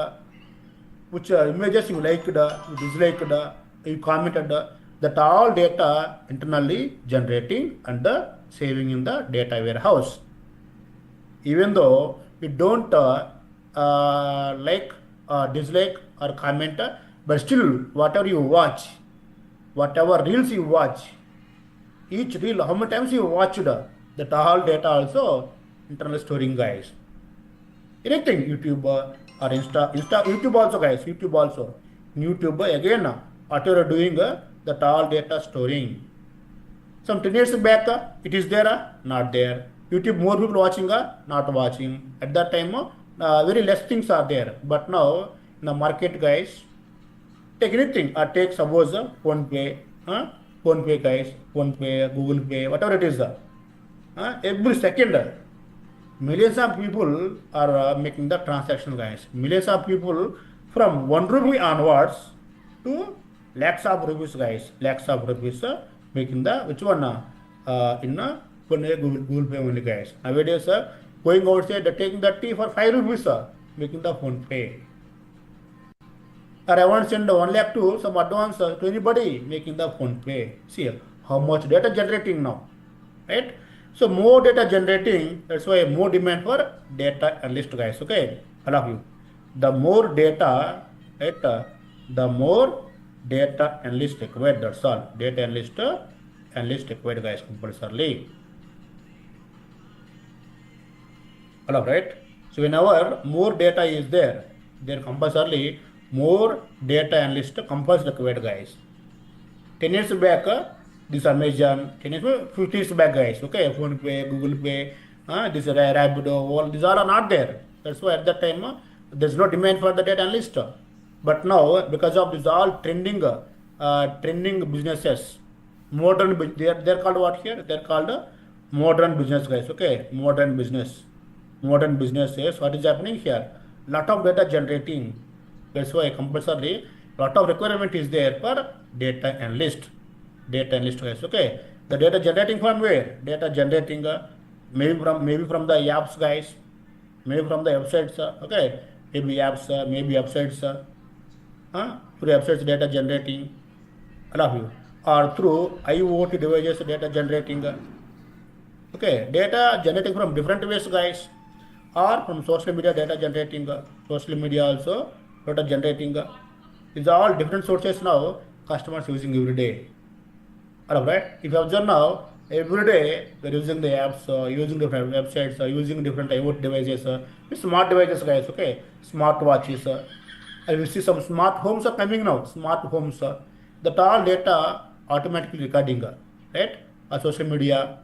which images you liked, you disliked, you commented, that all data internally generating and saving in the data warehouse. Even though you don't like, dislike or comment, but still whatever you watch, whatever reels you watch, each reel, how many times you watched, that all data also internal storing, guys. Anything, YouTube or YouTube also, guys, YouTube again, whatever you're doing, that all data storing. Some 10 years back, it is there, not there. YouTube, more people watching, not watching. At that time, very less things are there. But now, in the market, guys, take anything. Take suppose Phone Pay, guys, Phone Pay, Google Pay, whatever it is. Every second, millions of people are making the transaction, guys. Millions of people from 1 rupee onwards to lakhs of rupees, guys. Lakhs of rupees making the which one? In Google Pay only, guys. Nowadays, going outside, taking the tea for 5 rupees, making the Phone Pay. Or I want to send 1 lakh to some advance to anybody, making the Phone Pay. See how much data generating now, right? So more data generating, that's why more demand for data analyst, guys. Okay, all of you. the more data, right? The more data analyst required. That's all. Data analyst required, guys, compulsorily. All right. So whenever more data is there compulsorily more data analyst compulsory required, guys. 10 years back, this Amazon, 10 years, 50 years back, guys. Okay, Phone Pay, Google Pay, this Rapido, all these all are not there. That's why at that time there's no demand for the data analyst. But now, because of this all trending businesses, they're called what here? They're called modern business, guys. Okay, modern business. Modern business is what is happening here. Lot of data generating. That's why compulsorily lot of requirement is there for data analyst. Data analyst, guys. Okay, the data generating from where? Data generating maybe from the apps, guys. Maybe from the websites. Okay, maybe apps, maybe websites. Through websites data generating. I love you. Or through IoT devices data generating. Okay, data generating from different ways, guys. Or from social media data generating. Social media also data generating. These are all different sources now customers using every day. Alright, if you observe now, every day they're using the apps, using different websites, using different IoT devices, smart devices, guys. Okay, smart watches. And we see some smart homes are coming now. Smart homes, that all data automatically recording, right? Social media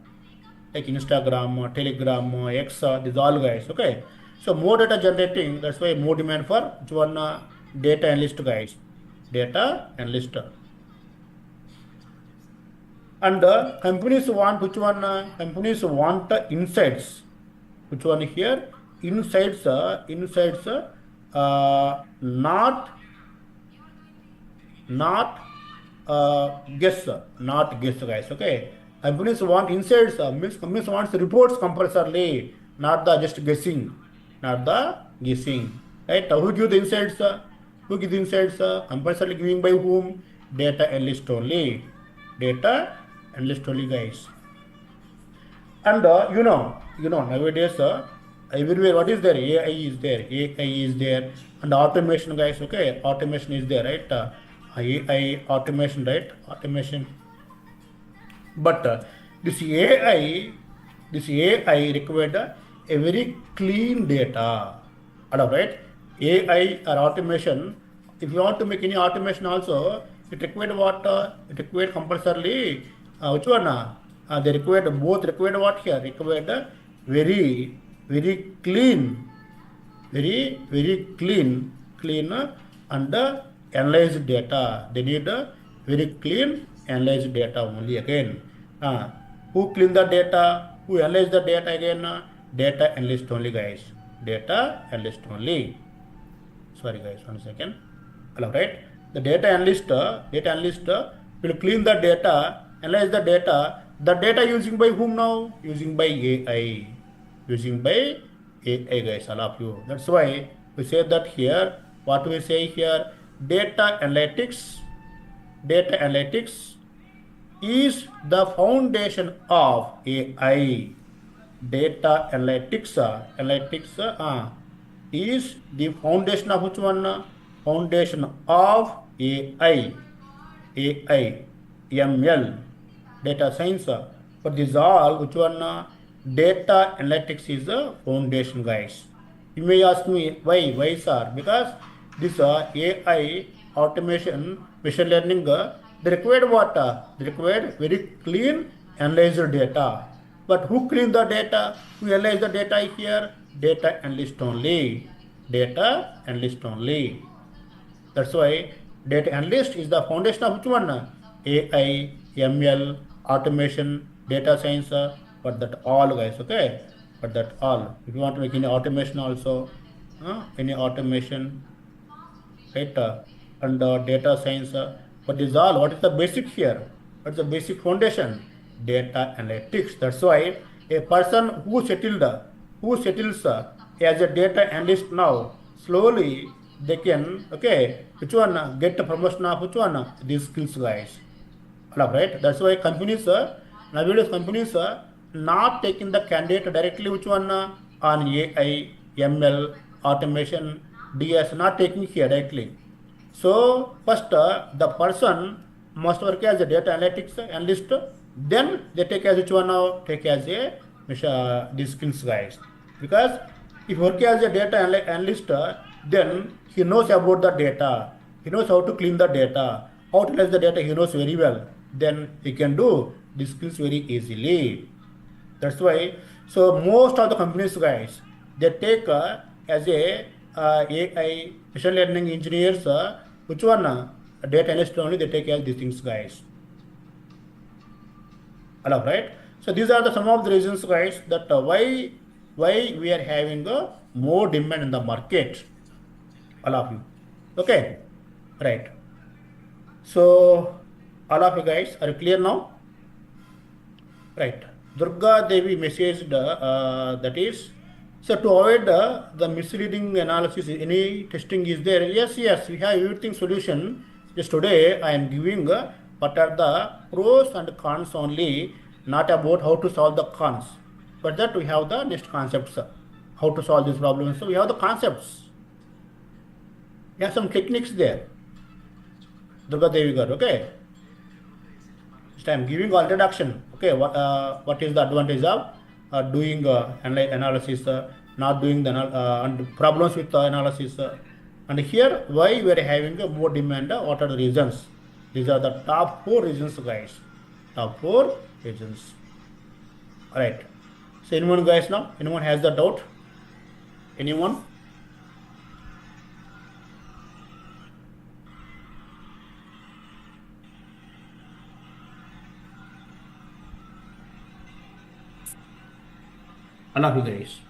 like Instagram, Telegram, X, these all, guys. Okay, so more data generating. That's why more demand for which one? Data analyst, guys. Data analyst. And companies want which one? Companies want insights. Which one here? Insights, not guess, guys. Okay, companies want insights. Means companies wants reports compulsorily, not the just guessing, Right? Who give the insights? Who give the insights? Compulsorily giving by whom? Data analyst only. Data analyst only, guys. And nowadays everywhere what is there? AI is there, and automation, guys. Okay, automation is there, right? AI automation, right? Automation. But this AI required a very clean data. All right, AI or automation. If you want to make any automation also, it required what? It required compulsorily which one? They required both. Required what here? Required very very clean, very clean and analyzed data. They need very clean analyzed data only again. Who clean the data? Who analyze the data again? Data analyst only, guys. Data analyst only. Sorry, guys, 1 second. All right. The data analyst will clean the data, analyze the data. The data using by whom now? Using by AI. Using by AI, guys, all of you. That's why we say that here. What we say here? Data analytics is the foundation of AI. Data analytics is the foundation of which one? Foundation of AI. ML, data science. But these all which one? Data analytics is the foundation, guys. You may ask me why, sir? Because this AI automation, machine learning, they required what? They required very clean analyzed data. But who clean the data? Who analyze the data here? Data analyst only. Data analyst only. That's why data analyst is the foundation of which one? AI, ML, automation, data science, but that all, guys. Okay, but that all. If you want to make any automation also, any automation, right? And data science, but is all. What is the basic here? What's the basic foundation? Data analytics. That's why a person who settles as a data analyst now, slowly they can, okay, which one? Get the promotion of which one? These skills, guys. Right? That's why companies, nowadays companies not taking the candidate directly which one? On AI, ML, automation. DS, not taking here directly. So first, the person must work as a data analytics analyst. Then they take as which one now? Take as a these skills guys. Because if work as a data analyst, then he knows about the data. He knows how to clean the data, how to analyze the data. He knows very well. Then he can do these skills very easily. That's why. So most of the companies, guys, they take as a AI machine learning engineers. Which one? Data analyst only they take as these things, guys. All right. So these are the some of the reasons, guys, that why we are having a more demand in the market. All of you. Okay. Right. So all of you guys are clear now. Right. Durga Devi messaged that is, so to avoid the misleading analysis, any testing is there? Yes, yes, we have everything solution. Just today I am giving what are the pros and cons only, not about how to solve the cons. But that we have the next concepts, how to solve these problems. So we have the concepts. We have some techniques there. Durga Devi Gar, okay? So I'm giving all introduction. Okay, what is the advantage of doing analysis, not doing the and problems with the analysis, and here why we are having a more demand? What are the reasons? These are the top four reasons, guys. Top four reasons. All right. So anyone, guys, now anyone has the doubt? Anyone? All of you guys.